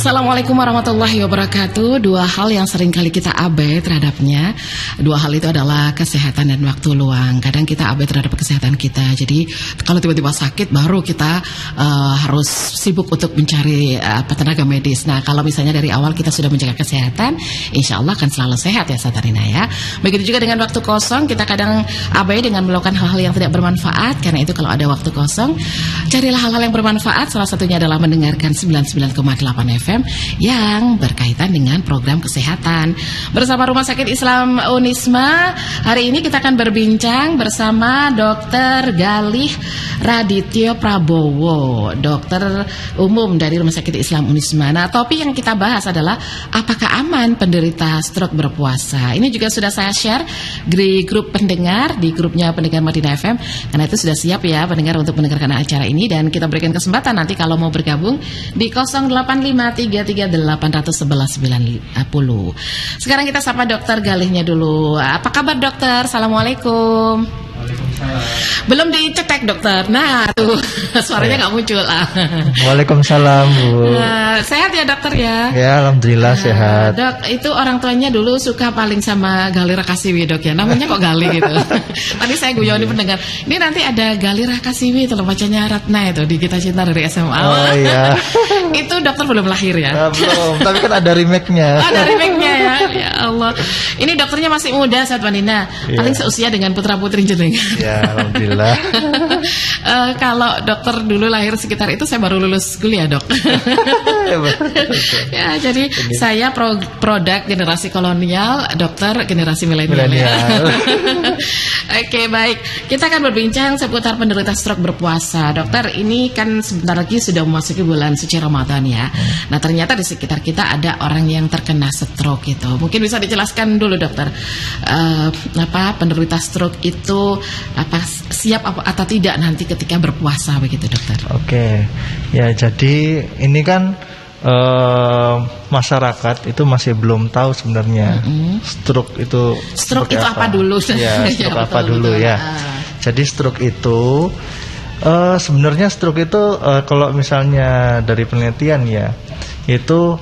Assalamualaikum warahmatullahi wabarakatuh. Dua hal yang sering kali kita abai terhadapnya. Dua hal itu adalah kesehatan dan waktu luang. Kadang kita abai terhadap kesehatan kita. Jadi kalau tiba-tiba sakit baru kita harus sibuk untuk mencari tenaga medis. Nah kalau misalnya dari awal kita sudah menjaga kesehatan, insya Allah akan selalu sehat ya Satarina ya. Begitu juga dengan waktu kosong, kita kadang abai dengan melakukan hal-hal yang tidak bermanfaat. Karena itu kalau ada waktu kosong, carilah hal-hal yang bermanfaat. Salah satunya adalah mendengarkan 99,8 FM yang berkaitan dengan program kesehatan. Bersama Rumah Sakit Islam Unisma, hari ini kita akan berbincang bersama Dr. Galih Radityo Prabowo, dokter umum dari Rumah Sakit Islam Unisma. Nah, topik yang kita bahas adalah apakah aman penderita stroke berpuasa. Ini juga sudah saya share di grup pendengar, di grupnya pendengar Madinah FM. Karena itu sudah siap ya pendengar untuk mendengarkan acara ini, dan kita berikan kesempatan nanti kalau mau bergabung di 0853381190. Sekarang kita sapa dokter Galihnya dulu. Apa kabar dokter? Assalamualaikum. Belum dicetek dokter. Nah tuh suaranya nggak muncul lah. Waalaikumsalam Bu. Sehat ya dokter ya? Ya alhamdulillah sehat. Dok, itu orang tuanya dulu suka paling sama Galih Rakasiwi dok ya. Namanya kok Galih gitu. Tadi saya guyon pendengar. Ini nanti ada Galih Rakasiwi itu bacanya Ratna itu di Kita Cinta dari SMA. Oh iya. Itu dokter belum lahir ya? Belum. Tapi kan ada remake-nya. Ada remake-nya ya. Ya Allah. Ini dokternya masih muda saat Wanina. Paling seusia dengan putra putri jenengan. Ya alhamdulillah. Kalau dokter dulu lahir sekitar itu saya baru lulus kuliah dok. Ya jadi saya produk generasi kolonial, dokter generasi milenial. Oke baik, kita akan berbincang seputar penderita stroke berpuasa. Dokter, ini kan sebentar lagi sudah memasuki bulan suci Ramadan ya. Nah ternyata di sekitar kita ada orang yang terkena stroke itu. Mungkin bisa dijelaskan dulu dokter, penderita stroke itu siap atau tidak nanti ketika berpuasa begitu dokter? Oke, ya jadi ini kan masyarakat itu masih belum tahu sebenarnya stroke itu apa dulu? Ya, stroke apa dulu ya. Jadi stroke itu sebenarnya stroke itu kalau misalnya dari penelitian ya itu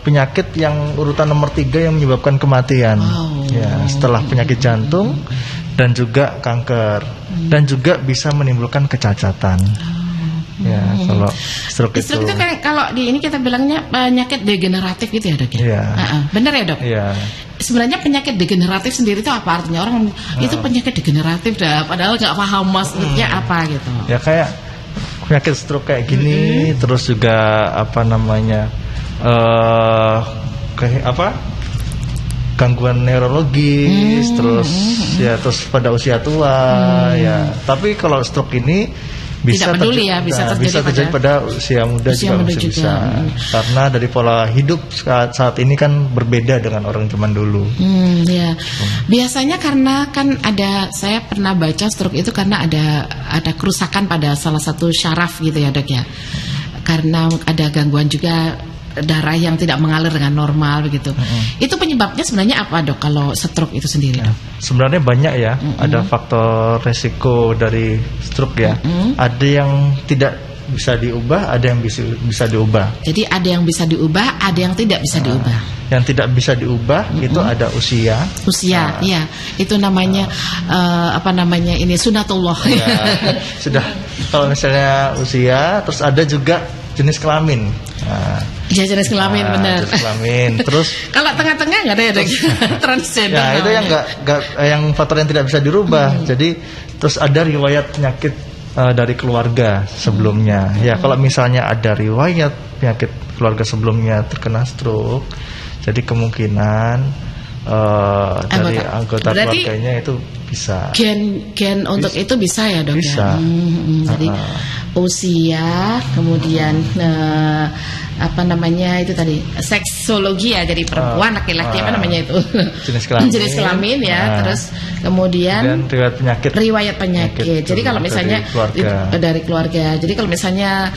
penyakit yang urutan nomor 3 yang menyebabkan kematian. Ya, setelah penyakit jantung dan juga kanker dan juga bisa menimbulkan kecacatan. Ya, kalau stroke itu kan kalau di ini kita bilangnya penyakit degeneratif gitu ya dok ya. Iya. Benar ya dok? Iya. Sebenarnya penyakit degeneratif sendiri itu apa artinya? Orang itu penyakit degeneratif padahal nggak paham maksudnya apa gitu. Ya kayak penyakit stroke kayak gini, terus juga gangguan neurologis, terus pada usia tua ya. Tapi kalau stroke ini bisa terjadi pada usia muda juga masih bisa. Karena dari pola hidup saat ini kan berbeda dengan orang zaman dulu. Biasanya karena kan saya pernah baca stroke itu karena ada kerusakan pada salah satu syaraf gitu ya dok ya. Karena ada gangguan juga darah yang tidak mengalir dengan normal begitu. Itu penyebabnya sebenarnya apa dok kalau stroke itu sendiri dok? Sebenarnya banyak ya. Ada faktor resiko dari stroke ya. Ada yang tidak bisa diubah, ada yang bisa diubah. Jadi ada yang bisa diubah, ada yang tidak bisa diubah. Yang tidak bisa diubah itu ada usia. Iya. Itu namanya ini sunatullah. Ya, sudah. Kalau misalnya usia, terus ada juga jenis kelamin. Jenis kelamin benar. Jenis kelamin. Terus kalau tengah-tengah nggak ada ya dok? Transgender. Ya itu yang yang faktor yang tidak bisa dirubah. Jadi terus ada riwayat penyakit dari keluarga sebelumnya. Ya kalau misalnya ada riwayat penyakit keluarga sebelumnya terkena stroke, jadi kemungkinan dari anggota keluarganya itu bisa. Gen untuk itu bisa ya dok? Bisa. Jadi usia, kemudian itu tadi seksologi ya, jadi perempuan laki-laki itu jenis kelamin ya. Terus kemudian riwayat penyakit. Jadi kalau misalnya dari keluarga. Jadi kalau misalnya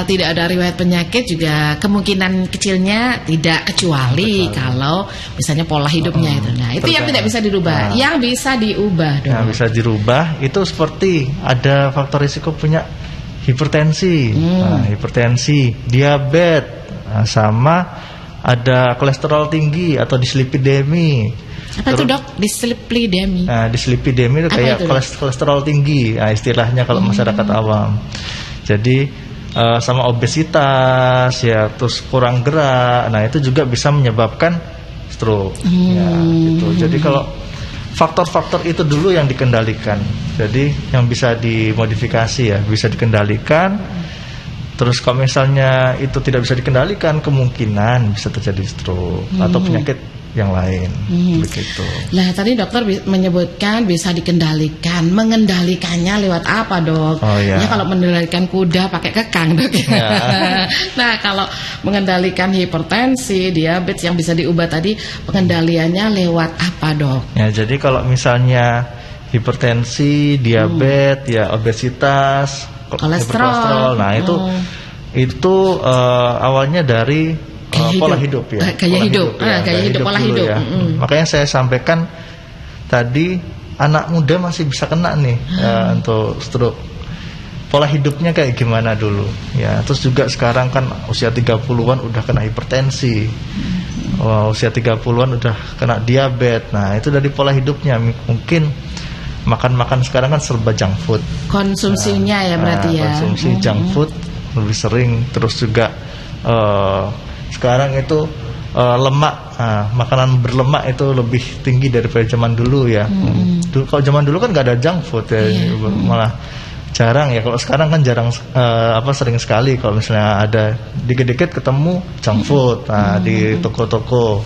tidak ada riwayat penyakit juga kemungkinan kecilnya tidak, kecuali kalau misalnya pola hidupnya itu. Nah itu yang tidak bisa dirubah. Yang bisa diubah dong. Yang bisa dirubah itu seperti ada faktor risiko punya hipertensi, hipertensi, diabetes, sama ada kolesterol tinggi atau dislipidemi. Apa itu dok? Dislipidemi? Nah, dislipidemi itu kayak itu, kolesterol tinggi, istilahnya kalau masyarakat awam. Jadi sama obesitas, ya, terus kurang gerak. Nah, itu juga bisa menyebabkan stroke. Ya, gitu. Jadi kalau faktor-faktor itu dulu yang dikendalikan. Jadi yang bisa dimodifikasi ya, bisa dikendalikan. Terus kalau misalnya itu tidak bisa dikendalikan, kemungkinan bisa terjadi stroke atau penyakit yang lain, begitu. Nah, tadi dokter menyebutkan bisa dikendalikan. Mengendalikannya lewat apa, dok? Oh, ya. Ya, kalau mengendalikan kuda pakai kekang, dok. Ya. Nah, kalau mengendalikan hipertensi, diabetes yang bisa diubah tadi, pengendaliannya lewat apa, dok? Ya, jadi kalau misalnya hipertensi, diabetes, ya, obesitas, kolesterol. Nah, itu awalnya dari pola hidup ya. Gaya hidup, pola hidup. Ya. Makanya saya sampaikan tadi, anak muda masih bisa kena nih untuk stroke. Pola hidupnya kayak gimana dulu ya. Terus juga sekarang kan usia 30-an udah kena hipertensi. Usia 30-an udah kena diabetes. Nah, itu dari pola hidupnya. Mungkin makan sekarang kan serba junk food. Konsumsinya ya berarti ya. Konsumsi junk food lebih sering. Terus juga sekarang itu lemak, makanan berlemak itu lebih tinggi daripada zaman dulu ya. Kalau zaman dulu kan nggak ada junk food ya, malah jarang ya. Kalau sekarang kan jarang, sering sekali kalau misalnya ada dikit-dikit ketemu junk food di toko-toko.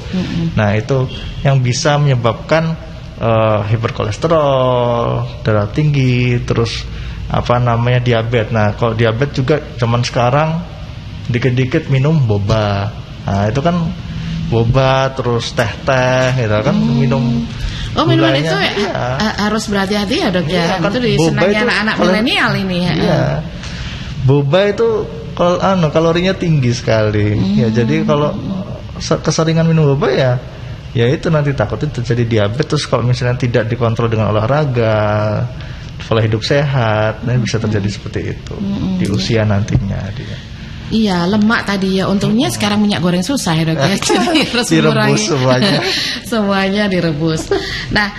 Nah, itu yang bisa menyebabkan hiperkolesterol, darah tinggi, terus diabetes. Nah, kalau diabetes juga zaman sekarang dikit-dikit minum boba. Nah, itu kan boba, terus teh gitu kan, minum. Minuman itu harus berhati-hati ya, dok ya. Kan, itu disenangi anak-anak milenial ini ya. Iya. Boba itu kalorinya tinggi sekali. Ya, jadi kalau keseringan minum boba ya itu nanti takutnya terjadi diabetes. Terus kalau misalnya tidak dikontrol dengan olahraga, pola hidup sehat, bisa terjadi seperti itu di usia nantinya dia. Iya, lemak tadi ya. Untungnya sekarang minyak goreng susah ya, dok ya. Jadi harus direbus semuanya. Semuanya direbus. Nah,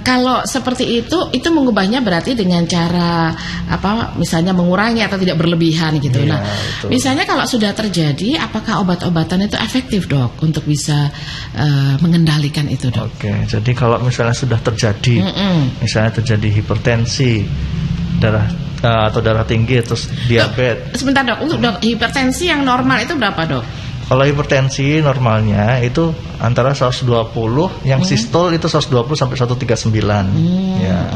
kalau seperti itu mengubahnya berarti dengan cara misalnya mengurangi atau tidak berlebihan gitu. Iya, nah, betul. Misalnya kalau sudah terjadi, apakah obat-obatan itu efektif, dok, untuk bisa mengendalikan itu, dok? Oke, jadi kalau misalnya sudah terjadi, misalnya terjadi hipertensi, darah tinggi, terus diabetes. Sebentar, dok, untuk hipertensi yang normal itu berapa, dok? Kalau hipertensi normalnya itu antara 120, yang sistol itu 120 sampai 139. Ya.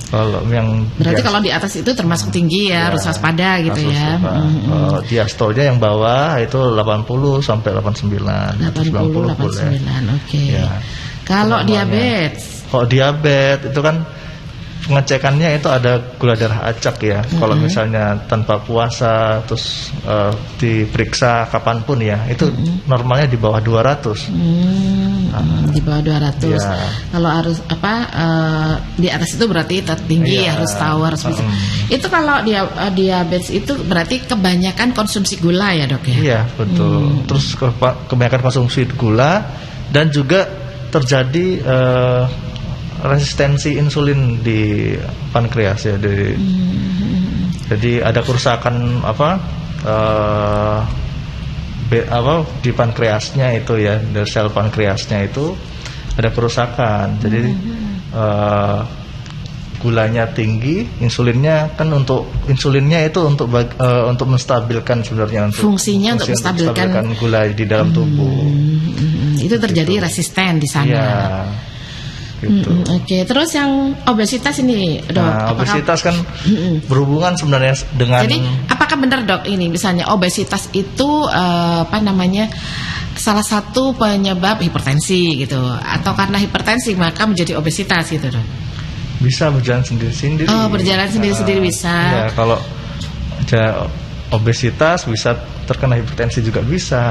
Kalau yang berarti kalau di atas itu termasuk tinggi ya, harus waspada gitu ya. Kalau diastolnya yang bawah itu 80 sampai 89. 80 89. Oke. Ya. Kalau diabetes? Kalau diabetes itu kan pengecekannya itu ada gula darah acak ya. Kalau misalnya tanpa puasa terus diperiksa kapanpun ya, itu normalnya di bawah 200. Di bawah 200. Ya. Kalau harus di atas itu berarti tertinggi, harus tahu, harus bisa. Itu kalau diabetes itu berarti kebanyakan konsumsi gula ya, dok ya? Iya, betul. Terus kebanyakan konsumsi gula dan juga terjadi resistensi insulin di pankreas ya. Jadi ada kerusakan di pankreasnya itu ya, dari sel pankreasnya itu ada kerusakan. Jadi gulanya tinggi, insulinnya kan insulinnya itu untuk menstabilkan sebenarnya, fungsinya untuk menstabilkan gula di dalam tubuh. Itu terjadi resisten di sana. Ya. Gitu. Oke, terus yang obesitas ini, dok? Nah, obesitas kan berhubungan sebenarnya dengan. Jadi, apakah benar, dok, ini misalnya obesitas itu salah satu penyebab hipertensi gitu, atau karena hipertensi maka menjadi obesitas gitu, dok? Bisa berjalan sendiri-sendiri. Oh, berjalan sendiri-sendiri bisa. Ya, kalau obesitas bisa terkena hipertensi juga bisa,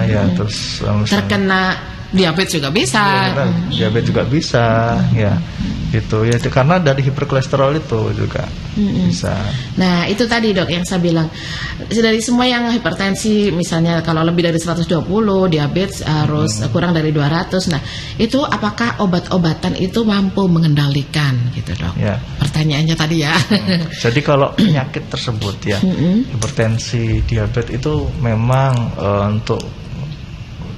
ya, terus terkena diabetes juga bisa. Ya, diabetes juga bisa, ya. Gitu ya, karena dari hiperkolesterol itu juga bisa. Nah itu tadi dok yang saya bilang, dari semua yang hipertensi misalnya kalau lebih dari 120, diabetes harus kurang dari 200. Nah itu apakah obat-obatan itu mampu mengendalikan gitu dok? Ya. Pertanyaannya tadi ya. Jadi kalau penyakit tersebut ya, hipertensi, diabetes itu memang untuk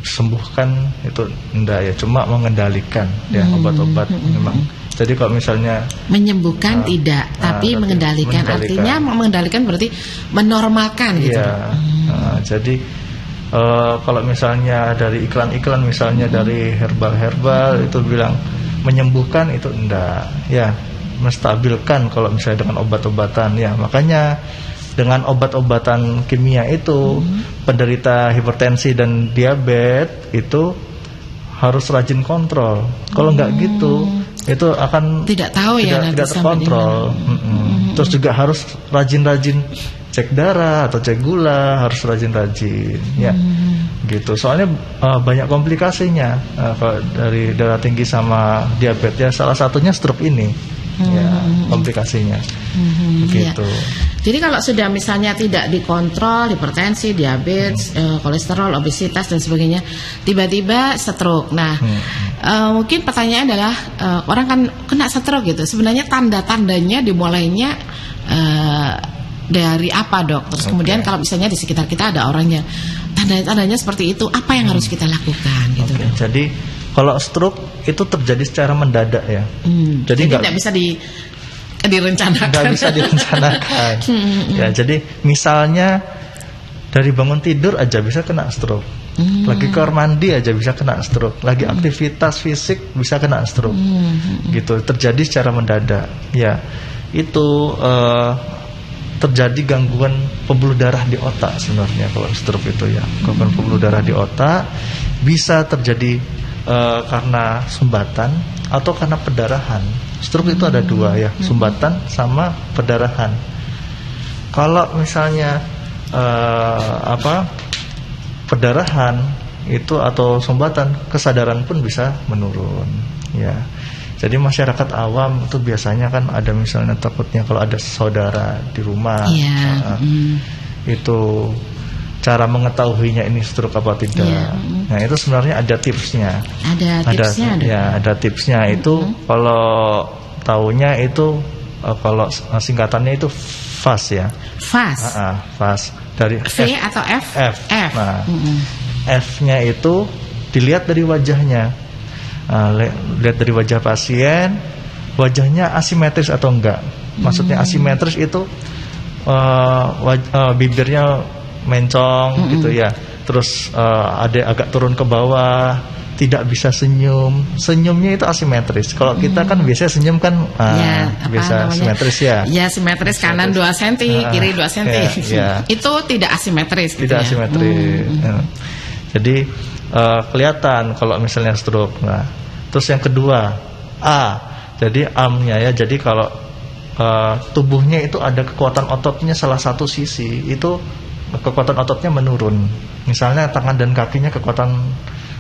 sembuhkan itu enggak ya, cuma mengendalikan ya, obat-obat memang. Jadi kalau misalnya menyembuhkan tidak, tapi mengendalikan. Artinya mengendalikan berarti menormalkan gitu. Iya. Jadi kalau misalnya dari iklan-iklan misalnya dari herbal itu bilang menyembuhkan, itu enggak. Ya, menstabilkan kalau misalnya dengan obat-obatan ya. Makanya dengan obat-obatan kimia itu penderita hipertensi dan diabetes itu harus rajin kontrol. Kalau enggak gitu itu akan tidak tahu tidak terkontrol. Terus juga harus rajin-rajin cek darah atau cek gula, harus rajin-rajin ya. Gitu. Soalnya banyak komplikasinya kalau dari darah tinggi sama diabetes ya, salah satunya stroke ini. Ya, komplikasinya. Gitu. Ya. Jadi kalau sudah misalnya tidak dikontrol, hipertensi, diabetes, kolesterol, obesitas dan sebagainya, tiba-tiba stroke. Nah, mungkin pertanyaan adalah orang kan kena stroke gitu. Sebenarnya tanda-tandanya dimulainya dari apa dok? Terus kemudian kalau misalnya di sekitar kita ada orang yang tanda-tandanya seperti itu, apa yang harus kita lakukan gitu dok? Jadi kalau stroke itu terjadi secara mendadak ya. Jadi tidak bisa direncanakan. Nggak bisa direncanakan. Ya, jadi misalnya dari bangun tidur aja bisa kena stroke. Lagi kamar mandi aja bisa kena stroke. Lagi aktivitas fisik bisa kena stroke. Gitu, terjadi secara mendadak. Ya, itu terjadi gangguan pembuluh darah di otak sebenarnya kalau stroke itu ya. Gangguan pembuluh darah di otak bisa terjadi karena sumbatan atau karena pendarahan. Stroke itu ada dua ya, sumbatan sama pendarahan. Kalau misalnya pendarahan itu atau sumbatan, kesadaran pun bisa menurun ya. Jadi masyarakat awam itu biasanya kan ada misalnya takutnya kalau ada saudara di rumah, itu cara mengetahuinya ini stroke apa tidak. Nah itu sebenarnya ada tipsnya. Ada tipsnya itu kalau tahunya itu kalau singkatannya itu FAST ya. FAST. FAST dari V atau F? F. Nah, F-nya itu dilihat dari wajahnya. Lihat dari wajah pasien, wajahnya asimetris atau enggak. Maksudnya asimetris itu bibirnya mencong gitu ya. Terus ada agak turun ke bawah, tidak bisa senyum. Senyumnya itu asimetris. Kalau kita kan biasanya senyum kan bisa simetris ya. Ya, simetris kanan 2 cm, kiri 2 cm. Itu tidak asimetris gitu. Tidak asimetris. Jadi kelihatan kalau misalnya stroke. Nah, terus yang kedua, A. Jadi AM-nya ya. Jadi kalau tubuhnya itu ada kekuatan ototnya salah satu sisi, itu kekuatan ototnya menurun. Misalnya tangan dan kakinya kekuatan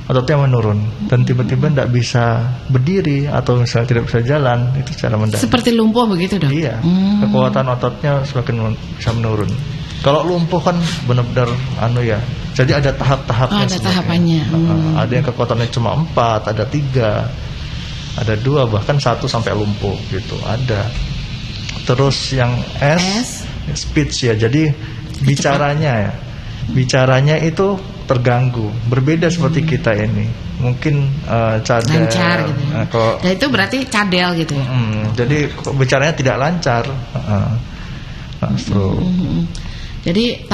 ototnya menurun dan tiba-tiba tidak bisa berdiri atau misalnya tidak bisa jalan, itu secara mendadak. Seperti lumpuh begitu dok? Iya, kekuatan ototnya semakin bisa menurun. Kalau lumpuh kan benar-benar ya. Jadi ada tahap-tahapnya. Ada tahapannya. Ada yang kekuatannya cuma 4, ada 3, ada 2, bahkan 1 sampai lumpuh gitu. Ada. Terus yang S. Speech ya. Jadi bicaranya bicaranya itu terganggu, berbeda seperti kita ini. Mungkin cadel lancar gitu. Nah itu berarti cadel gitu. Jadi bicaranya tidak lancar. Jadi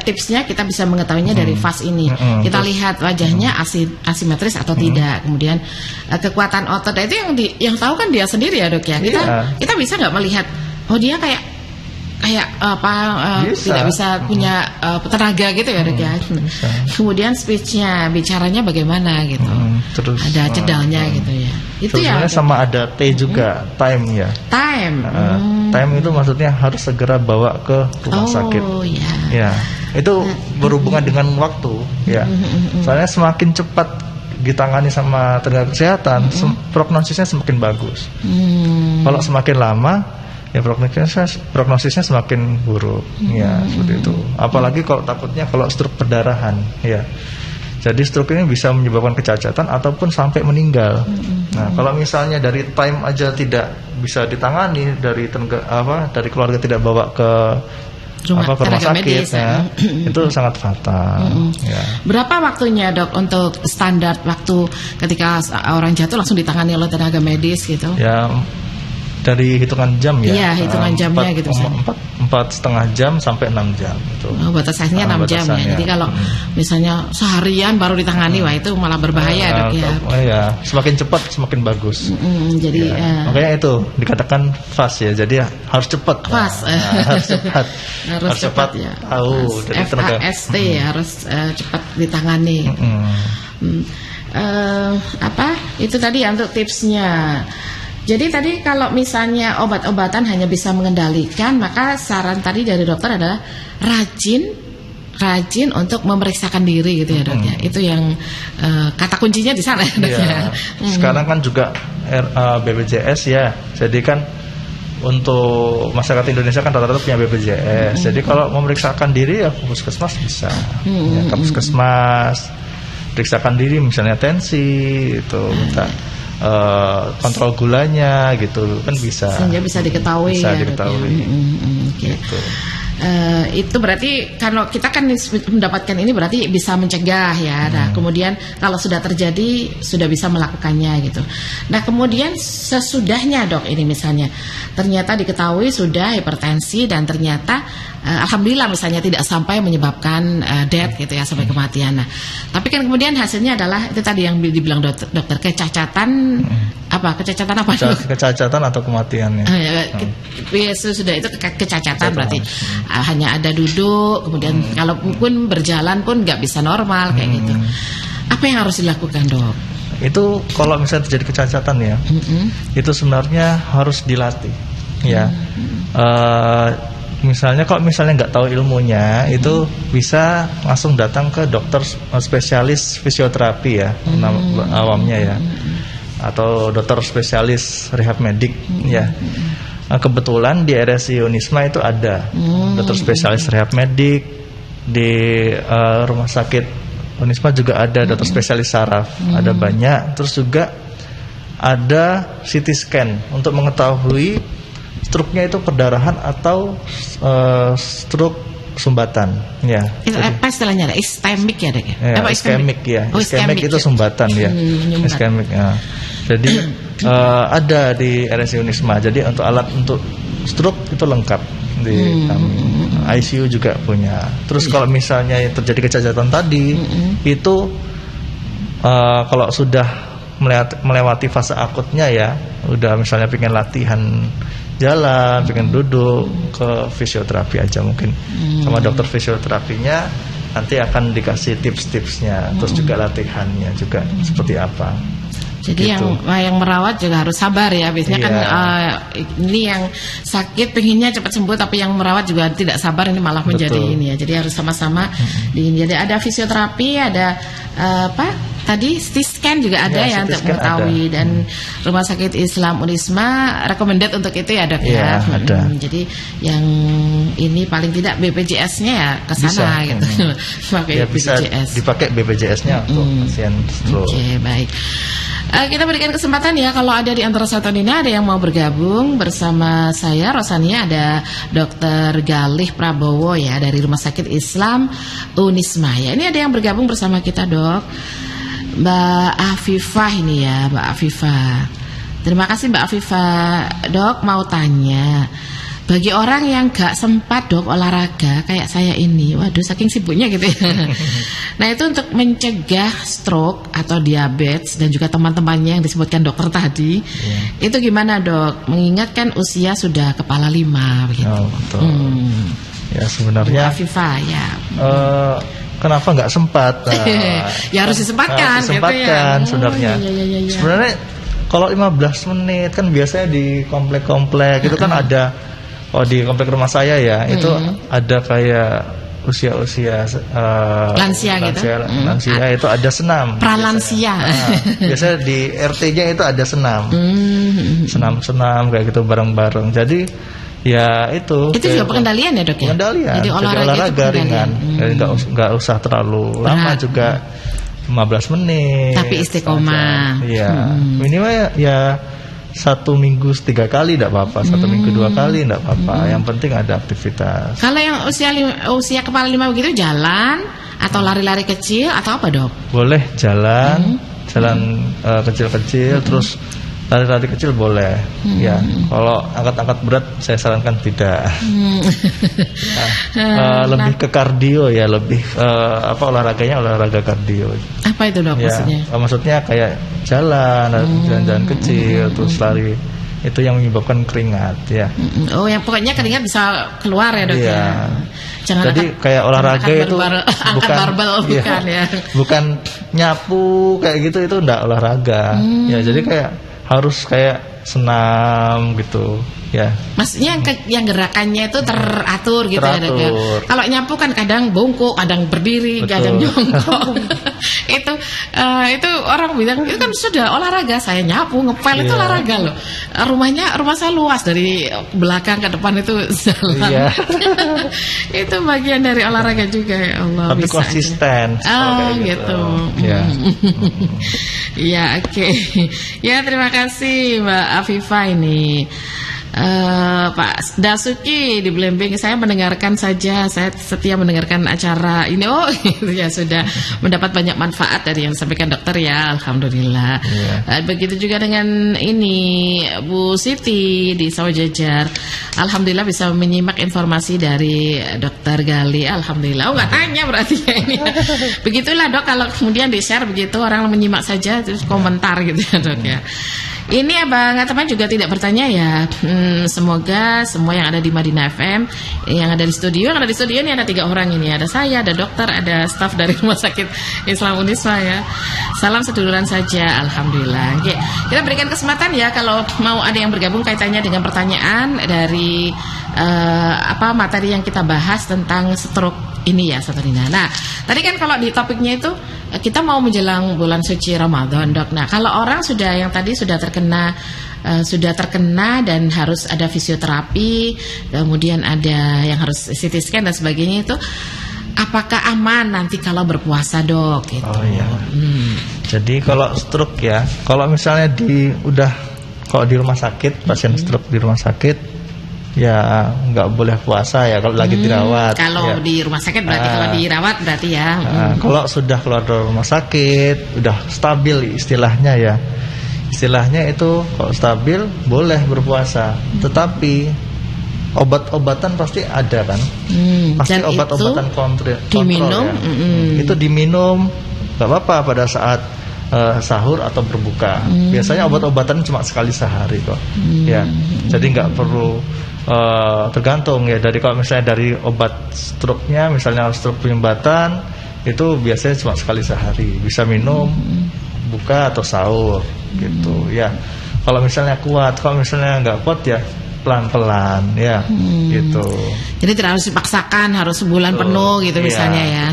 tipsnya kita bisa mengetahuinya dari FAST ini. Kita lihat wajahnya asimetris atau tidak. Kemudian kekuatan otot itu yang tahu kan dia sendiri ya dok ya. Kita bisa nggak melihat dia kayak tidak bisa punya tenaga gitu ya dok ya. Kemudian speechnya, bicaranya bagaimana gitu. Terus ada cedalnya gitu ya. Itu ya. Sama ada T juga, time ya. Time. Time itu maksudnya harus segera bawa ke rumah sakit. Ya. Itu berhubungan dengan waktu ya. Soalnya semakin cepat ditangani sama tenaga kesehatan, prognosisnya semakin bagus. Kalau semakin lama, ya prognosisnya semakin buruk. Ya, seperti itu. Apalagi kalau takutnya kalau stroke perdarahan, ya. Jadi stroke ini bisa menyebabkan kecacatan ataupun sampai meninggal. Nah, kalau misalnya dari time aja tidak bisa ditangani, dari dari keluarga tidak bawa ke rumah sakit, medis, ya, itu sangat fatal. Ya. Berapa waktunya dok untuk standar waktu ketika orang jatuh langsung ditangani oleh tenaga medis gitu? Ya, dari hitungan jam ya. Iya, hitungan jamnya gitu. 4,5 jam sampai 6 jam itu. Oh, batasnya 6 jam ya. Jadi kalau misalnya seharian baru ditangani, wah itu malah berbahaya dok ya. Ya, semakin cepat semakin bagus. Jadi makanya itu dikatakan fast ya. Jadi harus cepat. Fast. Harus cepat. harus cepat ya. Tahu dari tenaga. FAST harus cepat ditangani. Itu tadi untuk tipsnya. Jadi tadi kalau misalnya obat-obatan hanya bisa mengendalikan, maka saran tadi dari dokter adalah rajin untuk memeriksakan diri gitu ya dok ya. Itu yang kata kuncinya di sana ya dok ya. Sekarang kan juga BPJS ya. Jadi kan untuk masyarakat Indonesia kan rata-rata punya BPJS. Jadi kalau memeriksakan diri ya ke puskesmas bisa. Ya, ke puskesmas periksakan diri misalnya tensi itu minta kontrol gulanya gitu kan bisa. Sehingga bisa diketahui. Bisa diketahui. Gitu. Itu berarti kalau kita kan mendapatkan ini berarti bisa mencegah ya. Nah, kemudian kalau sudah terjadi sudah bisa melakukannya gitu. Nah, kemudian sesudahnya dok ini misalnya ternyata diketahui sudah hipertensi dan ternyata alhamdulillah misalnya tidak sampai menyebabkan death gitu ya sampai kematian. Nah, tapi kan kemudian hasilnya adalah itu tadi yang dibilang dokter kecacatan kecacatan apa? Kecacatan atau kematian ya. Sudah itu kecacatan berarti hanya ada duduk, kemudian kalaupun berjalan pun nggak bisa normal kayak gitu. Apa yang harus dilakukan dok? Itu kalau misalnya terjadi kecacatan ya, itu sebenarnya harus dilatih ya. Misalnya kalau misalnya nggak tahu ilmunya, itu bisa langsung datang ke dokter spesialis fisioterapi ya, awamnya ya, atau dokter spesialis rehab medik ya. Kebetulan di RSI Unisma itu ada dokter spesialis rehab medik, di rumah sakit Unisma juga ada dokter spesialis saraf, ada banyak. Terus juga ada CT scan untuk mengetahui struknya itu perdarahan atau stroke sumbatan ya. Itu apa istilahnya? Iskemik ya dek? Iskemik ya. Iskemik itu sumbatan ya. Iskemik ya. Jadi ada di RSI Unisma. Jadi untuk alat untuk stroke itu lengkap di kami. ICU juga punya. Terus kalau misalnya terjadi kecacatan tadi itu kalau sudah melewati fase akutnya ya, udah misalnya pengen latihan jalan, pengen duduk, ke fisioterapi aja mungkin sama dokter fisioterapinya nanti akan dikasih tips-tipsnya, terus juga latihannya juga seperti apa. Jadi gitu. yang merawat juga harus sabar ya. Biasanya kan ini yang sakit pengennya cepat sembuh, tapi yang merawat juga tidak sabar, ini malah menjadi ini ya. Jadi harus sama-sama Jadi ada fisioterapi, ada tadi CT scan juga ada ya untuk mengetahui ada. Dan Rumah Sakit Islam Unisma recommended untuk itu ya dok ya. Ada. Jadi yang ini paling tidak BPJS-nya ya ke sana gitu. Pakai BPJS. Dipakai BPJS-nya untuk pasien stroke. Oke, baik. Kita berikan kesempatan ya, kalau ada di antara satu ini ada yang mau bergabung bersama saya Rosania, ada Dr. Galih Prabowo ya dari Rumah Sakit Islam Unisma ya. Ini ada yang bergabung bersama kita dok, Mbak Afifah ini ya, Mbak Afifah. Terima kasih Mbak Afifah. Dok mau tanya, bagi orang yang gak sempat dok olahraga kayak saya ini, waduh saking sibuknya gitu ya. Nah itu untuk mencegah stroke atau diabetes dan juga teman-temannya yang disebutkan dokter tadi, itu gimana dok? Mengingatkan usia sudah kepala 5 begitu. Oh, betul. Ya sebenarnya Afifah ya. Kenapa nggak sempat? Ya harus disempatkan. Disempatkan gitu ya. sebenarnya. Sebenarnya kalau 15 menit kan biasanya di komplek-komplek itu kan ada. Oh di komplek rumah saya ya itu ada kayak usia lansia gitu. Lansia itu ada senam. Pralansia. Biasanya di RT-nya itu ada senam. Senam-senam kayak gitu bareng-bareng. Jadi ya itu juga pengendalian ya dok ya? Pengendalian. Jadi olahraga ringan. Jadi nggak usah terlalu lama juga. 15 menit. Tapi istiqomah. Iya. Minimal ya 1 minggu 3 kali tidak apa-apa, 1 minggu 2 kali tidak apa-apa. Yang penting ada aktivitas. Kalau yang usia kepala 5 begitu jalan atau lari-lari kecil atau apa dok? Boleh jalan kecil-kecil, terus lari-lari kecil boleh. Ya, kalau angkat-angkat berat saya sarankan tidak. Lebih ke kardio ya, lebih olahraganya olahraga kardio. Apa itu dok maksudnya? Maksudnya kayak jalan kecil, terus lari. Itu yang menyebabkan keringat ya. Oh, yang pokoknya keringat bisa keluar ya dok ya. Jangan jadi kayak olahraga itu angkat barbel bukan ya. Bukan nyapu kayak gitu, itu enggak olahraga. Ya, jadi kayak harus kayak senam gitu ya. Maksudnya yang gerakannya itu teratur gitu ya dok ya. Kalau nyapu kan kadang bongkok, kadang berdiri, kadang jongkok. itu orang bilang itu kan sudah olahraga. Saya nyapu ngepel itu olahraga loh. Rumah saya luas, dari belakang ke depan itu jalan. Itu bagian dari olahraga juga ya Allah. Tapi konsisten. Gitu. Ya oke. Ya terima kasih Mbak Afifah ini. Pak Dasuki di Blembing, saya mendengarkan saja, saya setia mendengarkan acara ini. Oh ya sudah mendapat banyak manfaat dari yang disampaikan dokter ya, alhamdulillah. Begitu juga dengan ini Bu Siti di Sawajajar, alhamdulillah bisa menyimak informasi dari dokter Gali, alhamdulillah. Oh nggak tanya berarti ya ini. Begitulah dok, kalau kemudian di share begitu orang menyimak saja terus komentar gitu ya dok ya. Ini Abang teman juga tidak bertanya ya. Semoga semua yang ada di Madinah FM, yang ada di studio ini ada 3 orang ini. Ada saya, ada dokter, ada staf dari Rumah Sakit Islam Uniswa ya. Salam seduluran saja, alhamdulillah. Oke, kita berikan kesempatan ya kalau mau ada yang bergabung kaitannya dengan pertanyaan dari materi yang kita bahas tentang stroke ini ya Satrina. Nah, tadi kan kalau di topiknya itu kita mau menjelang bulan suci Ramadan dok. Nah, kalau orang yang tadi sudah terkena dan harus ada fisioterapi, kemudian ada yang harus CT scan dan sebagainya, itu apakah aman nanti kalau berpuasa dok? Gitu. Oh iya. Jadi kalau stroke ya, kalau misalnya kalau di rumah sakit, pasien stroke di rumah sakit ya nggak boleh puasa ya kalau lagi dirawat. Kalau di rumah sakit berarti, kalau dirawat berarti ya. Kalau sudah keluar dari rumah sakit, udah stabil istilahnya ya. Istilahnya itu kalau stabil boleh berpuasa. Tetapi obat-obatan pasti ada kan. Pasti obat-obatan kontrol diminum, ya. Itu diminum nggak apa-apa pada saat sahur atau berbuka. Biasanya obat-obatan cuma sekali sehari kok. Ya. Jadi nggak perlu tergantung ya, kalau misalnya dari obat stroke-nya, misalnya stroke penyumbatan itu biasanya cuma sekali sehari, bisa minum buka atau sahur gitu ya. Kalau misalnya kuat, kalau misalnya nggak kuat ya pelan-pelan ya gitu. Jadi tidak harus dipaksakan harus sebulan penuh gitu misalnya ya.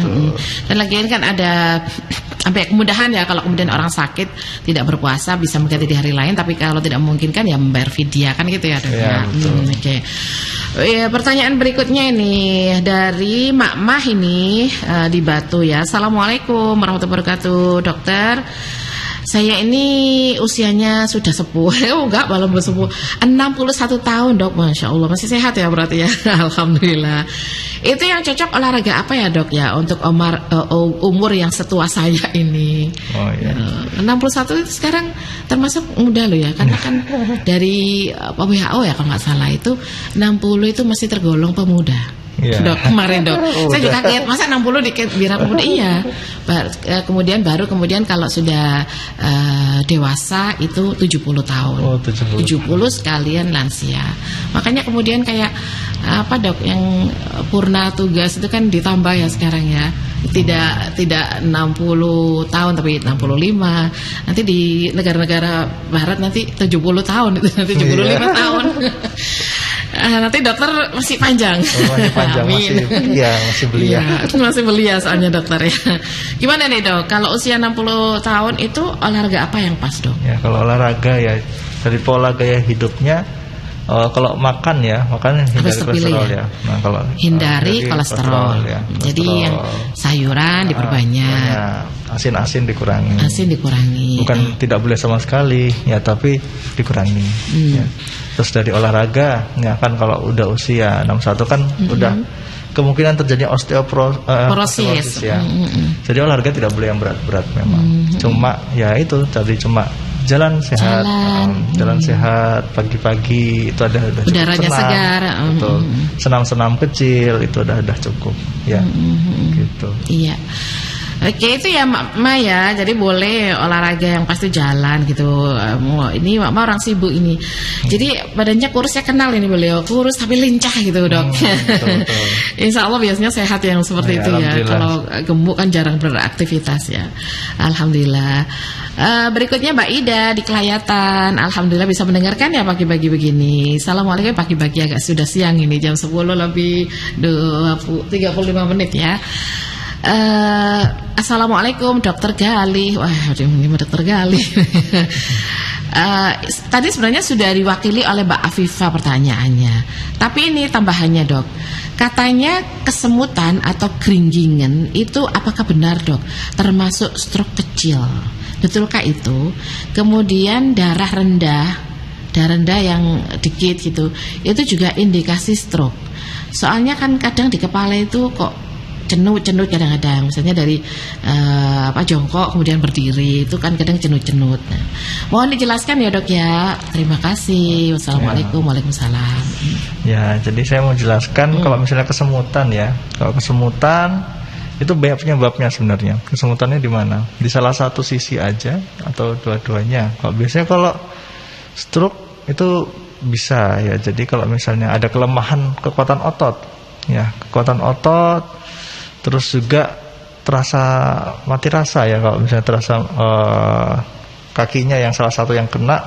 Dan lagian kan ada kemudahan ya, kalau kemudian orang sakit tidak berpuasa bisa mengganti di hari lain, tapi kalau tidak memungkinkan ya membayar fidyah kan gitu ya dok ya. Oke. Ya, pertanyaan berikutnya ini dari Mak Mah ini di Batu ya. Assalamualaikum warahmatullahi wabarakatuh dokter. Saya ini usianya sudah sepuh. Enggak, belum sepuh. 61 tahun dok, Masya Allah. Masih sehat ya berarti ya. Alhamdulillah. Itu yang cocok olahraga apa ya dok ya untuk umur yang setua saya ini? Oh iya. 61 itu sekarang termasuk muda loh ya. Karena kan dari WHO ya kalau nggak salah itu 60 itu masih tergolong pemuda. Dok kemarin dok, saya juga kaget masa 60 dikira pemuda. Iya. Kemudian kalau sudah dewasa itu 70 tahun. 70 sekalian lansia. Makanya kemudian kayak apa dok yang purna tugas itu kan ditambah ya sekarang ya. Tidak 60 tahun tapi 65. Nanti di negara-negara barat nanti 70 tahun itu, nanti 75 tahun. Nanti dokter masih panjang. Masih panjang, masih belia. Masih belia soalnya dokter ya. Gimana nih dok? Kalau usia 60 tahun itu olahraga apa yang pas dok? Ya kalau olahraga ya dari pola gaya hidupnya. Kalau makan hindari kolesterol ya. Nah, kalau hindari kolesterol. Ya. Jadi yang sayuran diperbanyak. Asin-asin dikurangi. Bukan tidak boleh sama sekali ya, tapi dikurangi. Ya. Terus dari olahraga, ya kan kalau udah usia 61 kan udah kemungkinan terjadi osteoporosis ya. Jadi olahraga tidak boleh yang berat-berat memang. Cuma ya itu tadi cuma jalan sehat pagi-pagi itu ada udaranya segar, betul. Senam-senam kecil itu udah cukup ya, gitu. Iya. Oke, itu ya Ma ya. Jadi boleh olahraga yang pasti jalan gitu. Ini Ma orang sibuk ini. Jadi badannya kurus, saya kenal ini beliau kurus tapi lincah gitu dok. Betul. Insya Allah biasanya sehat yang seperti itu ya. Kalau gemuk kan jarang beraktivitas ya. Alhamdulillah. Berikutnya Mbak Ida di Kelayatan. Alhamdulillah bisa mendengarkan ya pagi-pagi begini. Assalamualaikum, pagi-pagi agak sudah siang ini, jam 10 lebih 35 menit ya. Assalamualaikum Dokter Galih. Wah, ini Dokter Galih. Tadi sebenarnya sudah diwakili oleh Mbak Afifah pertanyaannya. Tapi ini tambahannya dok. Katanya kesemutan atau keringgingan itu apakah benar dok? Termasuk stroke kecil. Betulkah itu? Kemudian darah rendah yang dikit gitu, itu juga indikasi stroke. Soalnya kan kadang di kepala itu kok cenut-cenut kadang-kadang, misalnya dari jongkok kemudian berdiri itu kan kadang cenut-cenut. Nah, mohon dijelaskan ya dok ya. Terima kasih. Wassalamualaikum. Waalaikumsalam. Ya, jadi saya mau jelaskan kalau misalnya kesemutan ya. Kalau kesemutan itu banyak penyebabnya sebenarnya. Kesemutannya di mana? Di salah satu sisi aja atau dua-duanya. Biasanya kalau stroke itu bisa ya. Jadi kalau misalnya ada kelemahan kekuatan otot, ya kekuatan otot, terus juga terasa mati rasa ya. Kalau misalnya terasa kakinya yang salah satu yang kena,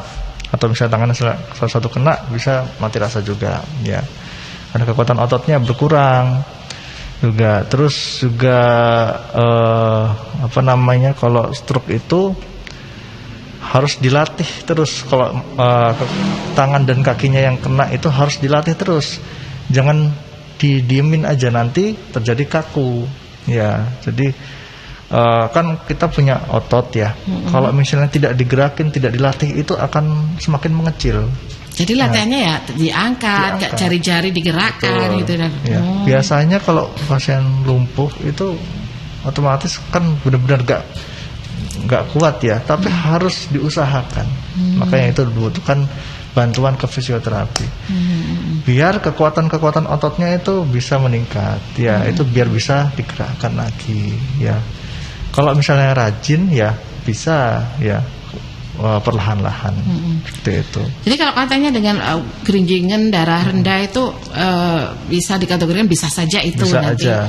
atau misalnya tangannya salah satu kena, bisa mati rasa juga. Ya, ada kekuatan ototnya berkurang. Juga terus juga kalau stroke itu harus dilatih terus. Kalau tangan dan kakinya yang kena itu harus dilatih terus, jangan didiemin aja, nanti terjadi kaku ya. Jadi kan kita punya otot ya, kalau misalnya tidak digerakin, tidak dilatih, itu akan semakin mengecil. Jadi latihannya ya diangkat, jari-jari digerakkan. Betul. Gitu dan. Ya. Biasanya kalau pasien lumpuh itu otomatis kan benar-benar nggak kuat ya, tapi harus diusahakan. Makanya itu dibutuhkan bantuan ke fisioterapi. Biar kekuatan ototnya itu bisa meningkat. Ya, itu biar bisa digerakkan lagi. Ya, kalau misalnya rajin ya bisa ya. Perlahan-lahan seperti itu. Jadi kalau katanya dengan keringgingan, darah rendah itu bisa dikategorikan bisa saja itu bisa nanti. Aja.